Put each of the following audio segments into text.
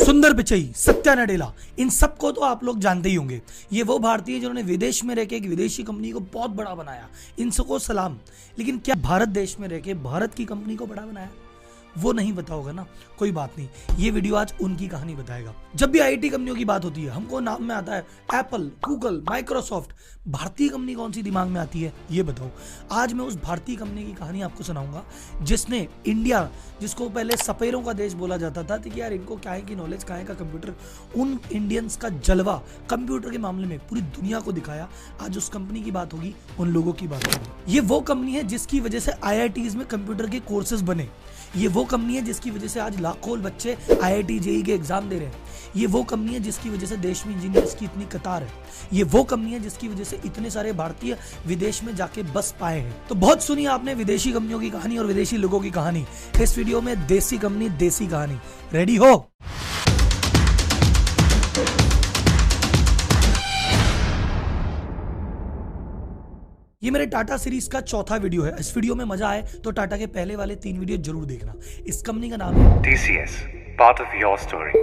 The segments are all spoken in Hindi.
सुंदर पिचई, सत्या नडेला, इन सबको तो आप लोग जानते ही होंगे। ये वो भारतीय जिन्होंने विदेश में रहकर एक विदेशी कंपनी को बहुत बड़ा बनाया, इन सबको सलाम। लेकिन क्या भारत देश में रहकर भारत की कंपनी को बड़ा बनाया? वो नहीं पता होगा ना, कोई बात नहीं, ये वीडियो आज उनकी कहानी बताएगा। जब भी आईटी कंपनियों की बात होती है हमको नाम में आता है एप्पल, गूगल, माइक्रोसॉफ्ट। भारतीय कंपनी कौन सी दिमाग में आती है ये बताओ। आज मैं उस भारतीय कंपनी की कहानी आपको सुनाऊंगा जिसने इंडिया, जिसको पहले सपेरों का देश बोला जाता था कि यार इनको क्या है कि नॉलेज, क्या है का कंप्यूटर, उन इंडियंस का जलवा कंप्यूटर के मामले में पूरी दुनिया को दिखाया। आज उस कंपनी की बात होगी, उन लोगों की बात होगी। ये वो कंपनी है जिसकी वजह से आईआईटीज में कंप्यूटर के कोर्सेज बने। ये वो कंपनी है जिसकी वजह से आज लाखों बच्चे आईआईटी जेईई के एग्जाम दे रहे हैं। ये वो कंपनी है जिसकी वजह से देश में इंजीनियर्स की इतनी कतार है। ये वो कंपनी है जिसकी वजह से इतने सारे भारतीय विदेश में जाके बस पाए हैं। तो बहुत सुनी आपने विदेशी कंपनियों की कहानी और विदेशी लोगों की कहानी। इस वीडियो में देसी कंपनी, देसी कहानी। रेडी हो? ये मेरे टाटा सीरीज का चौथा वीडियो है। इस वीडियो में मजा आए तो टाटा के पहले वाले 3 वीडियो जरूर देखना। इस कंपनी का नाम है TCS, part of your story.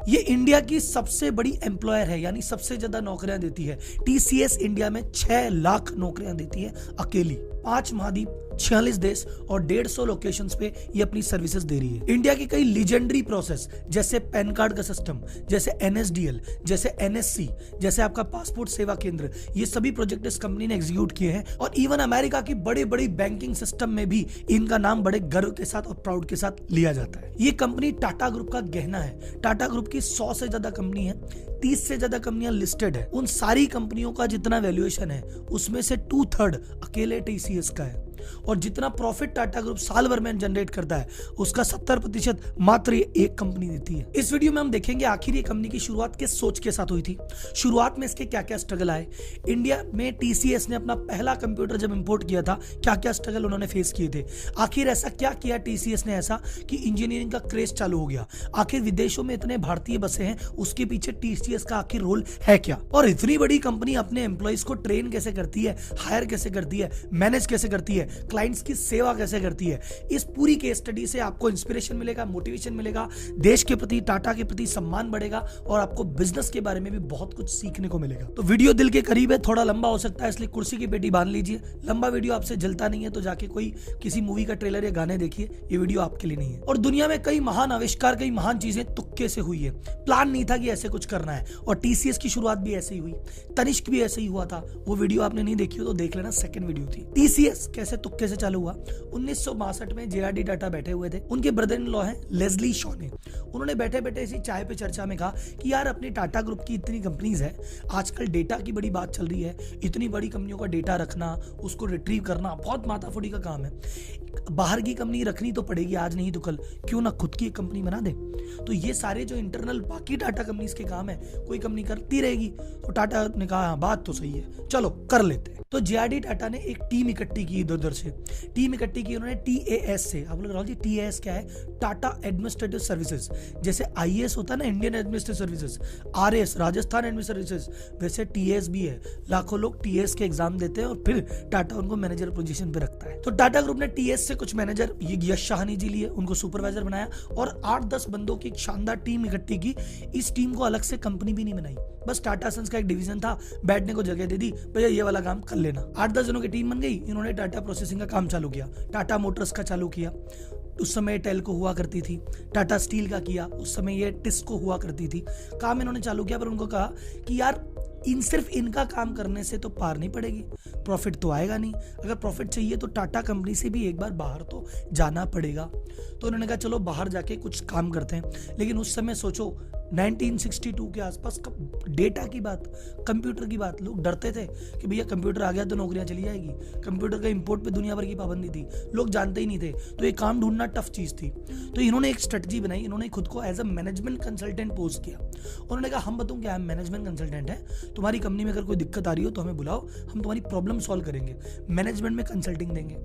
ये इंडिया की सबसे बड़ी एम्प्लॉयर है, यानी सबसे ज्यादा नौकरियां देती है। टीसीएस इंडिया में 6 लाख नौकरियां देती है अकेली। 5 महाद्वीप, 46 देश और 150 लोकेशंस पे ये अपनी सर्विसेज दे रही है। इंडिया की कई लीजेंडरी प्रोसेस जैसे पैन कार्ड का सिस्टम, जैसे NSDL, जैसे NSC, जैसे आपका पासपोर्ट सेवा केंद्र, ये सभी प्रोजेक्ट इस कंपनी ने एग्जीक्यूट किए हैं। और इवन अमेरिका की बड़ी बड़ी बैंकिंग सिस्टम में भी इनका नाम बड़े गर्व के साथ और प्राउड के साथ लिया जाता है। ये कंपनी टाटा ग्रुप का गहना है। टाटा ग्रुप की 100 से ज्यादा कंपनी है, 30 से ज्यादा कंपनियां लिस्टेड है। उन सारी कंपनियों का जितना वैल्यूएशन है उसमें से 2/3 अकेले TCS का है। और जितना प्रॉफिट टाटा ग्रुप साल भर में जनरेट करता है उसका 70% मात्र एक कंपनी देती है। इस वीडियो में हम देखेंगे आखिर ये कंपनी की शुरुआत किस सोच के साथ हुई थी, शुरुआत में इसके क्या क्या स्ट्रगल आए, इंडिया में TCS ने अपना पहला कंप्यूटर जब इंपोर्ट किया था क्या क्या स्ट्रगल उन्होंने फेस किए थे, आखिर ऐसा क्या किया TCS ने ऐसा कि इंजीनियरिंग का क्रेज चालू हो गया, आखिर विदेशों में इतने भारतीय बसे हैं उसके पीछे TCS का आखिर रोल है क्या, और इतनी बड़ी कंपनी अपने एम्प्लॉइज को ट्रेन कैसे करती है, हायर कैसे करती है, मैनेज कैसे करती है, क्लाइंट्स की सेवा कैसे करती है। इस पूरी केस स्टडी से आपको इंस्पिरेशन मिलेगा, मोटिवेशन मिलेगा, देश के प्रति, टाटा के प्रति सम्मान बढ़ेगा और आपको बिजनेस के बारे में भी बहुत कुछ सीखने को मिलेगा। तो वीडियो दिल के करीब है, थोड़ा लंबा हो सकता है, इसलिए कुर्सी की पेटी बांध लीजिए। लंबा वीडियो आपसे जलता नहीं है तो जाके कोई किसी मूवी का ट्रेलर या गाने देखिए, ये वीडियो आपके लिए नहीं है। और दुनिया में कई महान आविष्कार, कई महान चीजें तुक्के से हुई है, प्लान नहीं था कि ऐसे कुछ करना है। और TCS की शुरुआत भी ऐसे ही हुई, तनिष्क भी ऐसे ही हुआ था। वो वीडियो आपने नहीं देखी हो तो देख लेना, सेकंड वीडियो थी। TCS कैसे तुक्के से चालू हुआ। 1962 में JRD टाटा बैठे हुए थे, उनके ब्रदर इन लॉ हैं लेस्ली शॉने। उन्होंने बैठे बैठे इसी चाय पे चर्चा में कहा कि यार अपनी टाटा ग्रुप की इतनी कंपनीज है, आजकल डेटा की बड़ी बात चल रही है, इतनी बड़ी कंपनियों का डेटा रखना, उसको रिट्रीव करना बहुत माथाफोड़ी का काम है। बाहर की कंपनी रखनी तो पड़ेगी, आज नहीं तो कल, क्यों ना खुद की एक कंपनी बना दे। तो ये सारे जो इंटरनल बाकी टाटा कंपनीज के काम है कोई कंपनी करती रहेगी। तो टाटा ने कहा हाँ बात तो सही है, चलो कर लेते हैं। तो JRD टाटा ने एक टीम इकट्ठी की, इधर उधर से टीम इकट्ठी की उन्होंने TAS से। आप लोग जी TAS क्या है? Tata administrative services. जैसे IAS होता है ना, Indian administrative services, RAS Rajasthan administrative services, वैसे TAS भी है। लाखों लोग TAS के एग्जाम देते हैं और फिर टाटा उनको मैनेजर पोजीशन पे रखता है। तो टाटा ग्रुप ने TAS से कुछ मैनेजर, ये यश शाहनी जी लिए, उनको सुपरवाइजर बनाया और 8-10 बंदों की एक शानदार टीम इकट्ठी की। इस टीम को अलग से कंपनी भी नहीं बनाई, बस टाटा सन्स का एक डिवीजन था, बैठने को जगह दे दी, भैया ये वाला काम कर लेना। 8-10 जनों की टीम बन गई। इन्होंने टाटा प्रोसेसिंग का काम चालू किया, टाटा मोटर्स का चालू किया, उस समय टेल्को हुआ करती थी, टाटा स्टील का किया, उस समय ये टिस्को हुआ करती थी। काम इन्होंने चालू किया, पर उनको कहा कि यार सिर्फ इनका काम करने से तो पार नहीं पड़ेगी, प्रॉफिट तो आएगा नहीं। अगर प्रॉफिट चाहिए तो टाटा कंपनी से भी एक बार बाहर तो जाना पड़ेगा। तो उन्होंने कहा चलो बाहर जाके कुछ काम करते हैं। लेकिन उस समय सोचो 1962 के आसपास डेटा की बात, कंप्यूटर की बात, लोग डरते थे कि भैया कंप्यूटर आ गया तो नौकरियां चली जाएगी। कंप्यूटर का इंपोर्ट पे दुनिया भर की पाबंदी थी, लोग जानते ही नहीं थे, तो ये काम ढूंढना टफ चीज थी। तो इन्होंने एक स्ट्रेटजी बनाई, इन्होंने खुद को as a management consultant post किया। उन्होंने कहा हम बताऊं क्या, हम मैनेजमेंट कंसल्टेंट है, तुम्हारी कंपनी में अगर कोई दिक्कत आ रही हो तो हमें बुलाओ, हम तुम्हारी प्रॉब्लम सॉल्व करेंगे, मैनेजमेंट में कंसल्टिंग देंगे।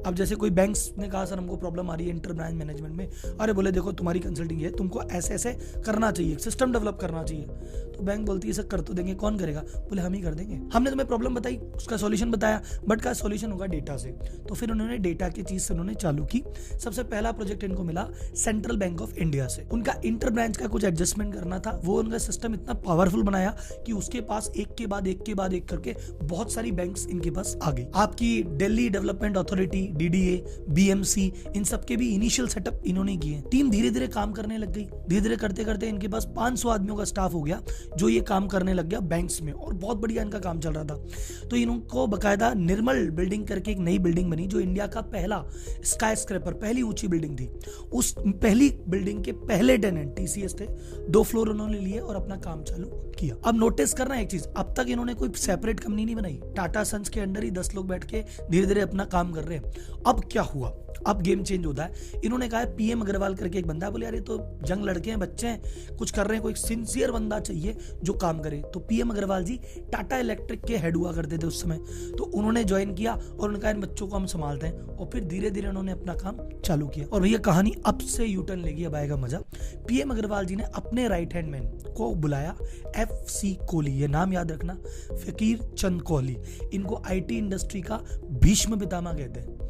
अब जैसे कोई बैंक्स ने कहा सर हमको प्रॉब्लम आ रही है इंटर ब्रांच मैनेजमेंट में, अरे बोले देखो तुम्हारी कंसल्टिंग है, तुमको ऐसे ऐसे करना चाहिए, सिस्टम डेवलप करना चाहिए। तो तो बैंक बोलती है सर कर तो देंगे, कौन करेगा? बोले हम ही कर देंगे। हमने तुम्हें प्रॉब्लम बताई, उसका सॉल्यूशन बताया, बट का सॉल्यूशन होगा डेटा से। तो फिर उन्होंने डेटा की चीज से उन्होंने चालू की। सबसे पहला प्रोजेक्ट इनको मिला सेंट्रल बैंक ऑफ इंडिया से। उनका इंटर ब्रांच का कुछ एडजस्टमेंट करना था, वो उनका सिस्टम इतना पावरफुल बनाया कि उसके पास एक के बाद एक करके बहुत सारी बैंक्स इनके पास आ गई। आपकी Delhi development authority, DDA, BMC, इन सब के भी इनिशियल सेटअप इन्होंने किए। टीम धीरे धीरे काम करने लग गई। धीरे धीरे करते करते इनके पास 500 आदमियों का स्टाफ हो गया जो ये काम करने लग गया बैंक्स में, और बहुत बढ़िया इनका काम चल रहा था। तो इनको बकायदा निर्मल बिल्डिंग करके एक नई बिल्डिंग बनी जो इंडिया का पहला स्काई स्क्रैपर, पहली ऊंची बिल्डिंग थी। उस पहली बिल्डिंग के पहले टेनेंट टीसीएस थे। 2 फ्लोर उन्होंने लिए और अपना काम चालू किया। अब नोटिस करना एक चीज, अब तक इन्होंने कोई सेपरेट कंपनी नहीं बनाई। टाटा सन्स के अंडर ही 10 लोग बैठ के धीरे धीरे अपना काम कर रहे हैं। अब क्या हुआ, अब गेम चेंज होता है। इन्होंने कहा पीएम अग्रवाल करके एक बंदा, बोले यार ये तो जंग लड़के हैं, बच्चे हैं, कुछ कर रहे हैं, कोई सिंसियर बंदा चाहिए जो काम करे। तो पीएम अग्रवाल जी टाटा इलेक्ट्रिक के हेड हुआ करते थे उस समय, तो उन्होंने ज्वाइन किया और उन्होंने कहा इन बच्चों को हम संभालते हैं, और फिर धीरे धीरे उन्होंने अपना काम चालू किया। और भैया कहानी अब से यूटर्न लेगी, अब आएगा मजा। पीएम अग्रवाल जी ने अपने राइट हैंड मैन को बुलाया, FC कोहली, ये नाम याद रखना, फकीर चंद कोहली। इनको आईटी इंडस्ट्री का भीष्म पितामह कहते हैं।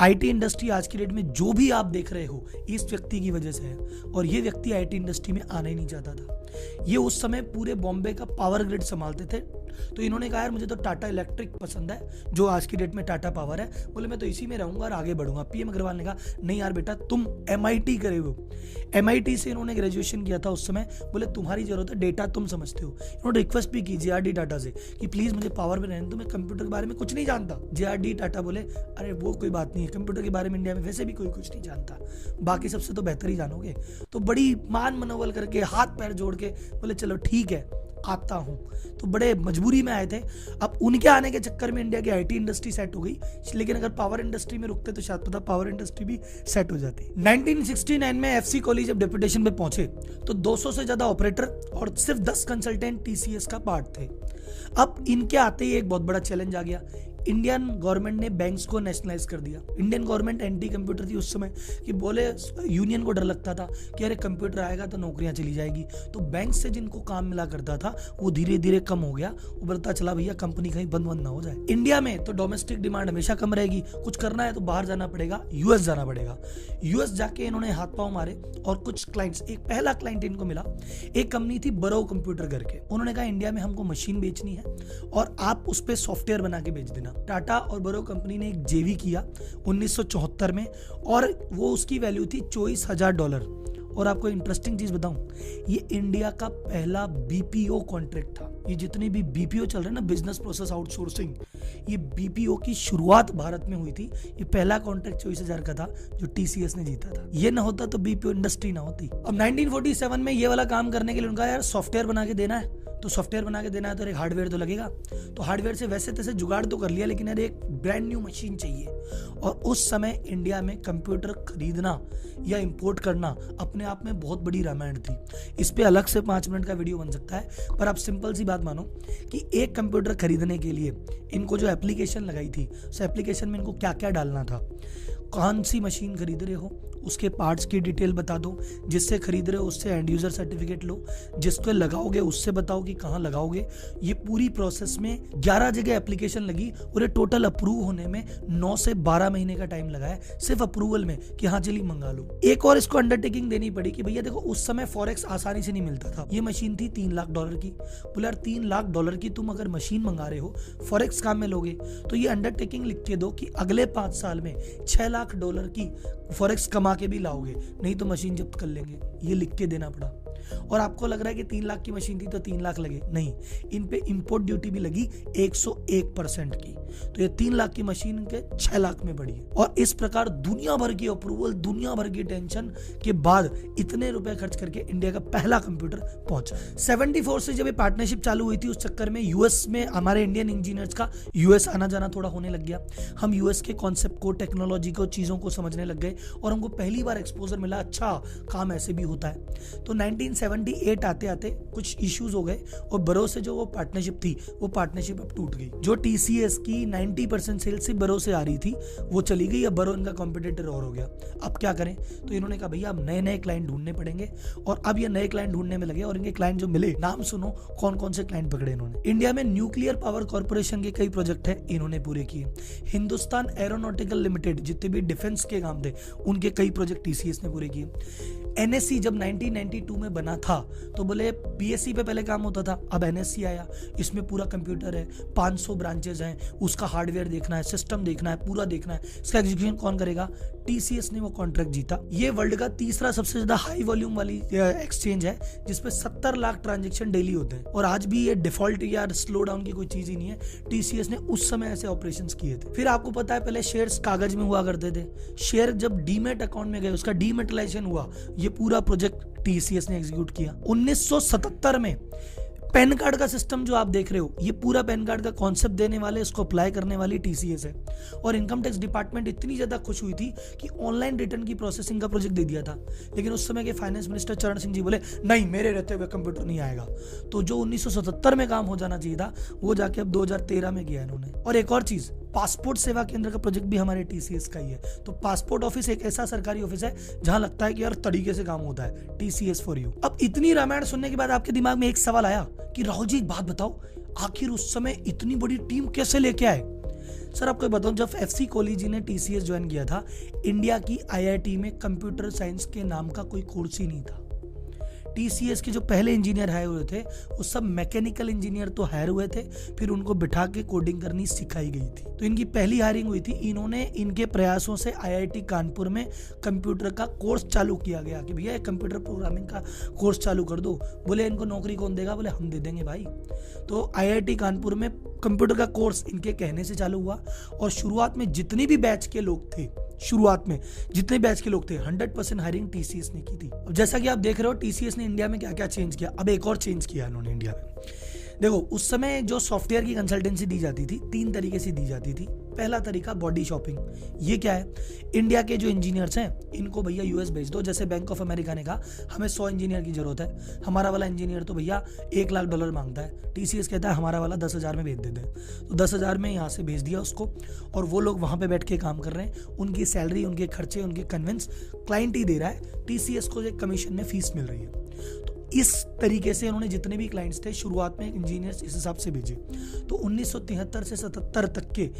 आईटी इंडस्ट्री आज की डेट में जो भी आप देख रहे हो इस व्यक्ति की वजह से है, और ये व्यक्ति आईटी इंडस्ट्री में आना ही नहीं चाहता था। ये उस समय पूरे बॉम्बे का पावर ग्रिड संभालते थे। तो इन्होंने कहा यार मुझे तो टाटा इलेक्ट्रिक पसंद है, जो आज की डेट में टाटा पावर है, बोले मैं तो इसी में रहूंगा और आगे बढ़ूंगा। पीएम अग्रवाल ने कहा नहीं यार बेटा, तुम MIT करे हो। MIT से इन्होंने ग्रेजुएशन किया था उस समय, बोले तुम्हारी जरूरत है, डेटा तुम समझते हो। इन्होंने रिक्वेस्ट भी की JRD टाटा से कि प्लीज मुझे पावर में रहने दो, मैं कंप्यूटर के बारे में कुछ नहीं जानता। JRD टाटा बोले अरे वो कोई बात नहीं है, कंप्यूटर के बारे में इंडिया में वैसे भी कोई कुछ नहीं जानता, बाकी सबसे तो बेहतर ही जानोगे। तो बड़ी मान मनोबल करके हाथ पैर जोड़ के बोले चलो ठीक है आता हूं। तो बड़े मजबूरी में आए थे। अब उनके आने के चक्कर में इंडिया की आईटी इंडस्ट्री सेट हो गई, लेकिन अगर पावर इंडस्ट्री में रुकते तो शायद पता पावर इंडस्ट्री भी सेट हो जाती। 1969 में FC कोहली जब डेपुटेशन पे पहुंचे तो 200 से ज्यादा ऑपरेटर और सिर्फ 10 कंसल्टेंट TCS का पार्ट थे। अब इनके आते ही एक बहुत बड़ा चैलेंज आ गया। इंडियन गवर्नमेंट ने बैंक्स को नेशनलाइज कर दिया। इंडियन गवर्नमेंट एंटी कंप्यूटर थी उस समय, कि बोले यूनियन को डर लगता था कि अरे कंप्यूटर आएगा तो नौकरियां चली जाएगी। तो बैंक से जिनको काम मिला करता था वो धीरे धीरे कम हो गया। उभरता चला भैया कंपनी कहीं बंद ना हो जाए। इंडिया में तो डोमेस्टिक डिमांड हमेशा कम रहेगी, कुछ करना है तो बाहर जाना पड़ेगा, US जाना पड़ेगा। US जाके इन्होंने हाथ पांव मारे और कुछ क्लाइंट्स, एक पहला क्लाइंट इनको मिला, एक कंपनी थी बरो कंप्यूटर करके। उन्होंने कहा इंडिया में हमको मशीन बेचनी है और आप उस पर सॉफ्टवेयर बना के बेच देना। टाटा और बरो कंपनी ने एक JV किया 1974 में, और वो उसकी वैल्यू थी $24,000। और आपको इंटरेस्टिंग चीज बताऊं, ये इंडिया का पहला BPO कॉन्ट्रैक्ट था। ये जितने भी BPO चल रहे हैं ना, बिजनेस प्रोसेस आउटसोर्सिंग, ये BPO की शुरुआत भारत में हुई थी। ये पहला कॉन्ट्रैक्ट 24,000 का था जो TCS ने जीता था। ये ना होता तो BPO इंडस्ट्री ना होती। अब 1947 में ये वाला काम करने के लिए उनका यार सॉफ्टवेयर बना के देना है, तो सॉफ्टवेयर बना के देना है तो एक हार्डवेयर तो लगेगा। तो हार्डवेयर से वैसे तैसे जुगाड़ तो कर लिया, लेकिन यार एक ब्रांड न्यू मशीन चाहिए। और उस समय इंडिया में कंप्यूटर खरीदना या इंपोर्ट करना अपने आप में बहुत बड़ी रामायण थी। इस पे अलग से 5 मिनट का वीडियो बन सकता है, पर आप सिंपल सी बात मानो कि एक कंप्यूटर खरीदने के लिए इनको जो एप्लीकेशन लगाई थी, उस एप्लीकेशन में इनको क्या क्या डालना था। कौन सी मशीन खरीद रहे हो उसके पार्ट्स की डिटेल बता दो, जिससे खरीद रहे हो उससे एंड यूजर सर्टिफिकेट लो, जिसको लगाओगे उससे बताओ कि कहाँ लगाओगे। ये पूरी प्रोसेस में 11 जगह एप्लीकेशन लगी और ये टोटल अप्रूव होने में 9 से 12 महीने का टाइम लगा है सिर्फ अप्रूवल में कि हाँ चलिए मंगा लो। एक और इसको अंडरटेकिंग देनी पड़ी कि भैया देखो उस समय फॉरेक्स आसानी से नहीं मिलता था। ये मशीन थी $3 लाख की। बोले यार $3 लाख की तुम अगर मशीन मंगा रहे हो, फॉरेक्स काम में लोगे, तो ये अंडरटेकिंग लिख के दो कि अगले 5 साल में $6 लाख की फॉरेक्स कमा के भी लाओगे, नहीं तो मशीन जब्त कर लेंगे। ये लिख के देना पड़ा। और आपको लग रहा है कि 3 लाख की मशीन थी तो 3 लाख लगे, नहीं, इन पे इंपोर्ट ड्यूटी भी लगी 101% की। तो ये 3 लाख की मशीन के 6 लाख में बढ़ी। और इस प्रकार दुनिया भर की अप्रूवल, दुनिया भर की टेंशन के बाद इतने रुपए खर्च करके इंडिया का पहला कंप्यूटर पहुंचा। 74 से जब ये पार्टनरशिप चालू हुई थी, उस चक्कर में US में हमारे इंडियन इंजीनियर्स का US आना जाना थोड़ा होने लग गया। हम US के कॉन्सेप्ट को, टेक्नोलॉजी को, चीजों को समझने लग गए और हमको पहली बार एक्सपोजर मिला, अच्छा काम ऐसे भी होता है। तो 1978 आते आते कुछ इश्यूज हो गए और बरो से जो वो पार्टनरशिप थी वो पार्टनरशिप अब टूट गई। जो टीसीएस की 90% सेल्स सिर्फ बरो से आ रही थी वो चली गई, अब बरो इनका कॉम्पिटिटर और हो गया। अब क्या करें, तो इन्होंने कहा भैया अब नए नए क्लाइंट ढूंढने पड़ेंगे और अब ये नए क्लाइंट ढूंढने में लगे और इनके क्लाइंट जो मिले, नाम सुनो कौन कौन से क्लाइंट पकड़े इन्होंने। इंडिया में न्यूक्लियर पावर कॉर्पोरेशन के कई प्रोजेक्ट है इन्होंने पूरे किए। हिंदुस्तान एरोनॉटिकल लिमिटेड जितने भी डिफेंस के काम थे उनके कई प्रोजेक्ट टीसीएस ने पूरे किए। एनएससी जब 1992 में बना था तो बोले पीएससी पे पहले काम होता था, अब एनएससी आया, इसमें पूरा कंप्यूटर है, 500 ब्रांचेस हैं, उसका हार्डवेयर देखना है, सिस्टम देखना है, पूरा देखना है, इसका एग्जीक्यूशन कौन करेगा, टीसीएस ने वो कॉन्ट्रैक्ट जीता। ये वर्ल्ड का तीसरा सबसे ज्यादा हाई वॉल्यूम वाली एक्सचेंज है जिसपे 70 लाख ट्रांजेक्शन डेली होते हैं और आज भी ये डिफॉल्ट या स्लो डाउन की कोई चीज ही नहीं है। टीसीएस ने उस समय ऐसे ऑपरेशंस किए थे। फिर आपको पता है पहले शेयर्स कागज में हुआ करते थे, शेयर जब डीमेट अकाउंट में गए उसका डीमेटलाइजेशन हुआ, ये पूरा प्रोजेक्ट टीसीएस ने एग्जीक्यूट किया। 1977 में पैन कार्ड का सिस्टम जो आप देख रहे हो, ये पूरा पैन कार्ड का कॉन्सेप्ट देने वाले, इसको अप्लाई करने वाली टीसीएस है। और इनकम टैक्स डिपार्टमेंट इतनी ज्यादा खुश हुई थी कि ऑनलाइन रिटर्न की प्रोसेसिंग का प्रोजेक्ट दे दिया था, लेकिन उस समय के फाइनेंस मिनिस्टर चरण सिंह जी बोले नहीं, मेरे रहते हुए कंप्यूटर नहीं आएगा। तो जो 1977 में काम हो जाना चाहिए था वो जाके अब 2013 में किया इन्होंने। और एक और चीज, पासपोर्ट सेवा केंद्र का प्रोजेक्ट भी हमारे टीसीएस का ही है। तो पासपोर्ट ऑफिस एक ऐसा सरकारी ऑफिस है जहां लगता है कि यार तरीके से काम होता है, टीसीएस फॉर यू। अब इतनी रामायण सुनने के बाद आपके दिमाग में एक सवाल आया कि राहुल जी एक बात बताओ, आखिर उस समय इतनी बड़ी टीम कैसे लेके आए? सर आपको बताऊं, जब एफसी कोहली जी ने टीसीएस ज्वाइन किया था, इंडिया की आईआईटी में कंप्यूटर साइंस के नाम का कोई कोर्स ही नहीं था। टीसीएस के जो पहले इंजीनियर हायर हुए थे वो सब मैकेनिकल इंजीनियर तो हायर हुए थे, फिर उनको बिठा के कोडिंग करनी सिखाई गई थी। तो इनकी पहली हायरिंग हुई थी, इन्होंने इनके प्रयासों से आईआईटी कानपुर में कंप्यूटर का कोर्स चालू किया गया कि भैया कंप्यूटर प्रोग्रामिंग का कोर्स चालू कर दो। बोले इनको नौकरी कौन देगा? बोले हम दे देंगे भाई। तो आईआईटी कानपुर में कंप्यूटर का कोर्स इनके कहने से चालू हुआ और शुरुआत में जितने भी बैच के लोग थे, 100% हायरिंग टीसीएस ने की थी। अब जैसा कि आप देख रहे हो टीसीएस ने इंडिया में क्या क्या चेंज किया, अब एक और चेंज किया इन्होंने इंडिया में। देखो उस समय जो सॉफ्टवेयर की कंसल्टेंसी दी जाती थी 3 तरीके से दी जाती थी। पहला तरीका बॉडी शॉपिंग। ये क्या है, इंडिया के जो इंजीनियर्स हैं इनको भैया यूएस भेज दो। जैसे बैंक ऑफ अमेरिका ने कहा हमें 100 इंजीनियर की जरूरत है, हमारा वाला इंजीनियर तो भैया $1 लाख मांगता है, टीसीएस कहता है हमारा वाला 10,000 में भेज देते हैं। तो 10,000 में यहाँ से भेज दिया उसको और वो लोग वहां पे बैठ के काम कर रहे हैं। उनकी सैलरी, उनके खर्चे, उनके कन्वेंस क्लाइंट ही दे रहा है, टीसीएस को एक कमीशन में फीस मिल रही है। इस तरीके से उन्होंने जितने भी क्लाइंट्स थे शुरुआत में इंजीनियर्स इस हिसाब से भेजे। तो 1973 से 77 तक के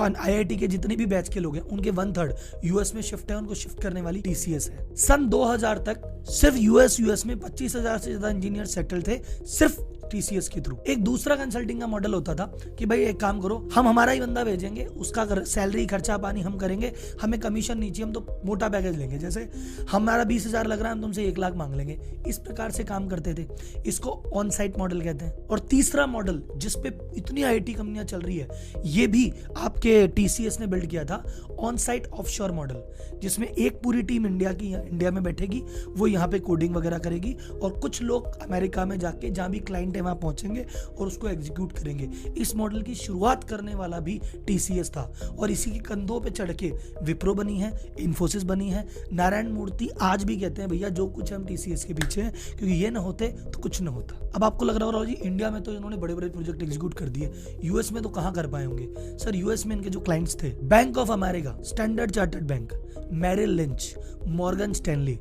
आईआईटी के जितने भी बैच के लोग हैं उनके 1/3 यूएस में शिफ्ट है, उनको शिफ्ट करने वाली टीसीएस है। सन 2000 तक सिर्फ यूएस में 25,000 से ज्यादा इंजीनियर सेटल थे सिर्फ टीसीएस के थ्रू। एक दूसरा कंसल्टिंग का मॉडल होता था कि भाई एक काम करो, हम हमारा ही बंदा भेजेंगे, उसका सैलरी खर्चा पानी हम करेंगे, हमें कमीशन नहीं चाहिए, हम तो मोटा पैकेज लेंगे, जैसे हमारा 20,000 लग रहा है हम तुमसे 1 लाख मांग लेंगे। इस प्रकार से काम करते थे, इसको ऑन साइट मॉडल कहते हैं। और तीसरा मॉडल जिसपे इतनी आईटी कंपनियां चल रही है, ये भी आपके टीसीएस ने बिल्ड किया था, ऑन साइट ऑफशोर मॉडल, जिसमें एक पूरी टीम इंडिया में बैठेगी, वो यहाँ पे कोडिंग वगैरह करेगी और कुछ लोग अमेरिका में जाके जहां भी क्लाइंट वहां पहुंचेंगे और उसको एग्जीक्यूट करेंगे। इस मॉडल की शुरुआत करने वाला भी टीसीएस था और इसी के कंधों पे चढ़ के विप्रो बनी है, इन्फोसिस बनी है। नारायण मूर्ति आज भी कहते हैं भैया जो कुछ हम टीसीएस के पीछे हैं, क्योंकि ये ना होते तो कुछ ना होता। अब आपको लग रहा होगा जी इंडिया में तो इन्होंने बड़े बड़े प्रोजेक्ट एग्जीक्यूट कर दिए, यूएस में तो कहां कर पाए होंगे? सर यूएस में इनके जो क्लाइंट्स थे, bank of America, standard chartered bank, Merrill lynch, Morgan Stanley.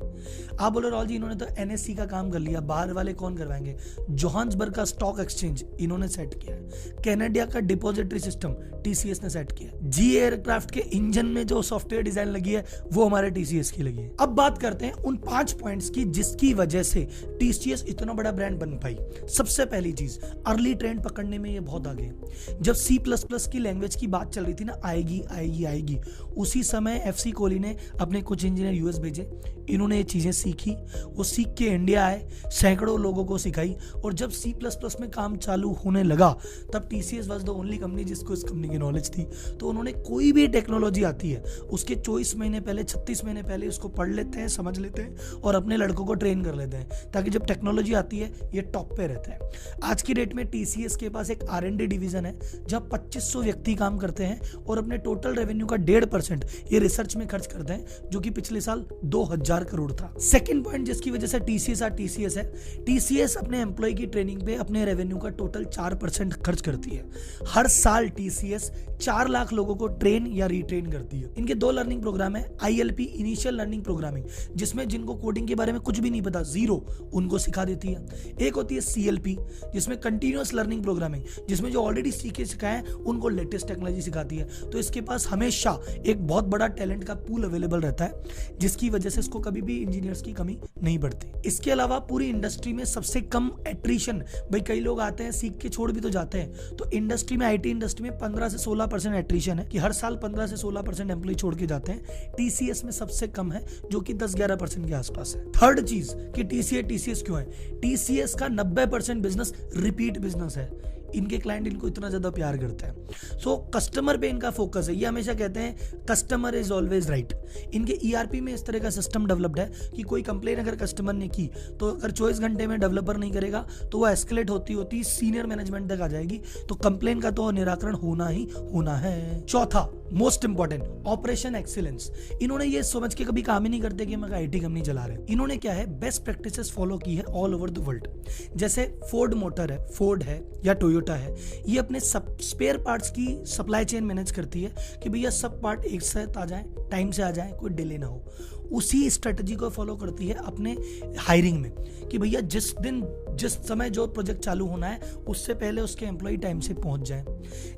आप बोलो राहुल जी इन्होंने तो एनएससी का काम कर लिया, बाहर वाले कौन करवाएंगे? जोहान्सबर्ग का स्टॉक एक्सचेंज इन्होंने सेट किया है, कनाडा का डिपॉजिटरी सिस्टम टीसीएस ने सेट किया है, जी एयरक्राफ्ट के इंजन में जो सॉफ्टवेयर डिजाइन लगी है वो हमारे टीसीएस की लगी है। अब बात करते हैं उन 5 पॉइंट्स की जिसकी वजह से टीसीएस इतना बड़ा ब्रांड बन पाई। सबसे पहली चीज, अर्ली ट्रेंड पकड़ने में ये बहुत आगे है। जब C++ की लैंग्वेज की बात चल रही थी ना, आएगी, उसी समय एफसी कोहली ने अपने कुछ इंजीनियर यूएस भेजे, इन्होंने ये चीजें सीखी, वो सीख के इंडिया आए, सैकड़ों लोगों को सिखाई और जब C++ में काम चालू होने लगा तब TCS was the only company जिसको इस कंपनी की नॉलेज थी। तो उन्होंने कोई भी टेक्नोलॉजी आती है उसके 24 महीने पहले, 36 महीने पहले उसको पढ़ लेते हैं, समझ लेते हैं और अपने लड़कों को ट्रेन कर लेते हैं, ताकि जब टेक्नोलॉजी आती है ये टॉप पे रहता है। आज की डेट में टीसीएस के पास एक R&D डिवीजन है जहां 2500 व्यक्ति काम करते हैं हैं और अपने टोटल रेवेन्यू का 1.5% ये रिसर्च में खर्च करते हैं, जो कि पिछले साल 2000 करोड़ था। सेकंड पॉइंट जिसकी वजह से टीसीएस है, टीसीएस अपने एम्प्लॉय की ट्रेनिंग पे अपने रेवेन्यू का टोटल 4% खर्च करती है। हर साल टीसीएस 4 लाख लोगों को ट्रेन या रिट्रेन करती है। इनके 2 लर्निंग प्रोग्राम है, ILP इनिशियल लर्निंग प्रोग्रामिंग, जिसमें जिनको कोडिंग के बारे में कुछ भी नहीं पता, जीरो, उनको सिखा देती है। एक होती है CLP, जिसमें कंटिन्यूअस लर्निंग प्रोग्रामिंग, जिसमें जो ऑलरेडी सीखे सिखाए हैं उनको लेटेस्ट टेक्नोलॉजी सिखाती है। तो इसके पास हमेशा एक बहुत बड़ा टैलेंट का पूल अवेलेबल रहता है, जिसकी वजह से इसको कभी भी इंजीनियर्स की कमी नहीं पड़ती। इसके अलावा पूरी इंडस्ट्री में सबसे कम एट्रिशन, भाई कई लोग आते हैं सीख के छोड़ भी तो जाते हैं, तो इंडस्ट्री में IT इंडस्ट्री में 15 से 16% एट्रिशन है, कि हर साल 15 से 16% एम्प्लॉय छोड़ के जाते हैं। TCS में सबसे कम है, जो कि 10-11% के आसपास है। थर्ड चीज कि TCS क्यों है, TCS का 90% बिजनेस रिपीट बिजनेस है। इनके क्लाइंट इनको इतना ज्यादा प्यार करते हैं। सो कस्टमर पे इनका फोकस है। ये हमेशा कहते हैं कस्टमर इज ऑलवेज राइट। इनके ERP में इस तरह का सिस्टम डेवलप्ड है कि कोई कंप्लेन अगर कस्टमर ने की, तो अगर 24 घंटे में डेवलपर नहीं करेगा तो वो एस्केलेट होती सीनियर मैनेजमेंट तक आ जाएगी, तो कंप्लेन का तो निराकरण होना ही होना है। चौथा मोस्ट इंपॉर्टेंट, ऑपरेशन एक्सीलेंस। इन्होंने ये समझ के कभी काम ही नहीं करते कि हम IT कंपनी चला रहे हैं। इन्होंने क्या है, बेस्ट प्रैक्टिसेस फॉलो की है ऑल ओवर द वर्ल्ड। जैसे फोर्ड मोटर है, फोर्ड है या टोयोटा है, ये अपने सब स्पेयर पार्ट्स की सप्लाई चेन मैनेज करती है कि भैया सब पार्ट एक साथ आ जाए, टाइम से आ जाए, कोई डिले ना हो। उसी स्ट्रेटजी को फॉलो करती है अपने हायरिंग में, कि भैया जिस समय जो प्रोजेक्ट चालू होना है उससे पहले उसके एम्प्लॉय टाइम से पहुंच जाए।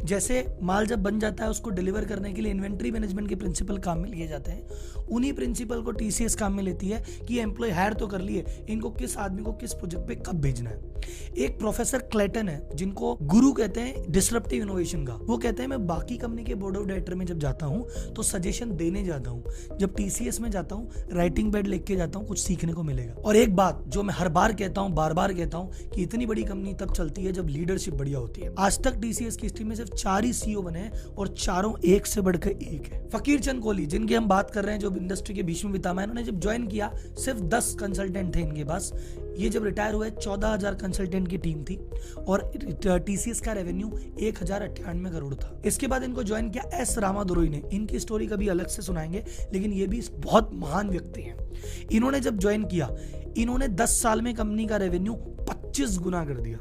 जैसे माल जब बन जाता है उसको डिलीवर करने के लिए इन्वेंट्री मैनेजमेंट के प्रिंसिपल काम में लिए जाते हैं, उन्हीं प्रिंसिपल को TCS काम में लेती है कि एम्प्लॉय हायर तो कर लिए, इनको किस आदमी को किस प्रोजेक्ट पे कब भेजना है। एक प्रोफेसर क्लेटन है, जिनको गुरु कहते हैं डिसरप्टिव इनोवेशन का। वो कहते हैं मैं बाकी कंपनी के बोर्ड ऑफ डायरेक्टर में जब जाता हूँ तो सजेशन देने जाता हूँ, जब TCS में जाता हूँ राइटिंग पैड लेके जाता हूँ, कुछ सीखने को मिलेगा। और एक बात जो मैं हर बार कहता हूँ, बार बार कहता हूँ, कि इतनी बड़ी कंपनी तब चलती है जब लीडरशिप बढ़िया होती है। आज तक TCS की हिस्ट्री में सिर्फ 4 ही CEO बने हैं और चारों एक से बढ़कर एक है। फकीर चंद कोहली, जिनकी हम बात कर रहे हैं, जो इंडस्ट्री के भीष्म पितामह, इन्होंने जब ज्वाइन किया सिर्फ 10 कंसल्टेंट थे इनके पास। ये जब रिटायर हुए 14,000 कंसल्टेंट की टीम थी और TCS का रेवेन्यू 1098 करोड़ था। इसके बाद इनको ज्वाइन किया S रामादोरई ने। इनकी स्टोरी कभी अलग से सुनाएंगे, लेकिन ये भी बहुत महान व्यक्ति हैं। इन्होंने जब ज्वाइन किया, इन्होंने 10 साल में कंपनी का रेवेन्यू 25 गुना कर दिया।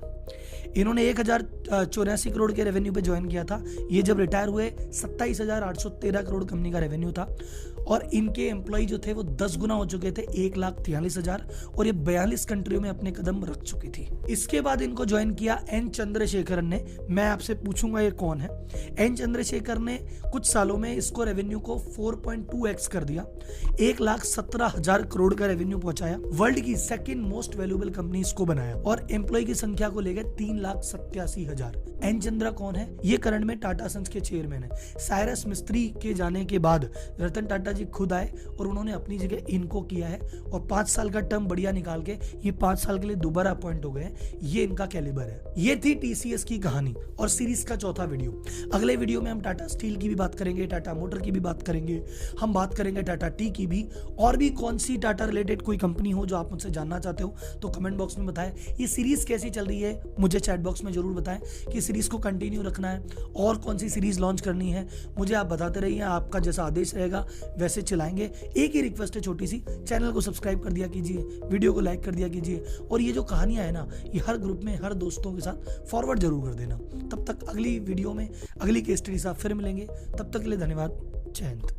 इन्होंने 1084 करोड़ के रेवेन्यू पे ज्वाइन किया था। ये जब रिटायर हुए 27,813 करोड़ कंपनी का रेवेन्यू था, और इनके एम्प्लॉय जो थे वो 10 गुना हो चुके थे, 1,43,000, और ये 42 कंट्रियों में अपने कदम रख चुकी थी। इसके बाद इनको ज्वाइन किया N चंद्रशेखरन ने। मैं आपसे पूछूंगा ये कौन है। N चंद्रशेखर ने कुछ सालों में इसको रेवेन्यू को 4.2x कर दिया, 1,17,000 करोड़ का रेवेन्यू पहुंचाया, वर्ल्ड की सेकंड मोस्ट वैल्यूएबल कंपनी इसको बनाया, और एम्प्लॉय की संख्या को लेकर 3,87,000। N चंद्रा कौन है? ये करंट में टाटा सन्स के चेयरमैन है। साइरस मिस्त्री के जाने के बाद रतन टाटा जी खुद आए और उन्होंने अपनी जगह इनको किया है, और 5 साल का टर्म बढ़िया निकाल के ये 5 साल के लिए दोबारा अपॉइंट हो गए हैं। ये इनका कैलिबर है। ये थी TCS की कहानी और सीरीज का चौथा वीडियो। अगले वीडियो में हम टाटा स्टील की भी बात करेंगे, टाटा मोटर की भी बात करेंगे, हम बात करेंगे टाटा टी की भी, और भी कौन सी टाटा रिलेटेड कोई कंपनी हो जो आप मुझसे जानना चाहते हो तो कमेंट बॉक्स में बताएं। ये सीरीज कैसी चल रही है मुझे चैट बॉक्स में जरूर बताएं कि सीरीज को कंटिन्यू रखना है और कौन सी सीरीज लॉन्च करनी है, मुझे आप बताते रहिए। आपका जैसा आदेश रहेगा वैसे चलाएंगे। एक ही रिक्वेस्ट है छोटी सी, चैनल को सब्सक्राइब कर दिया कीजिए, वीडियो को लाइक कर दिया कीजिए, और ये जो कहानियां है ना, ये हर ग्रुप में हर दोस्तों के साथ फॉरवर्ड जरूर कर देना। तब तक अगली वीडियो में अगली केस स्टडी से फिर मिलेंगे। तब तक के लिए धन्यवाद। जय हिंद।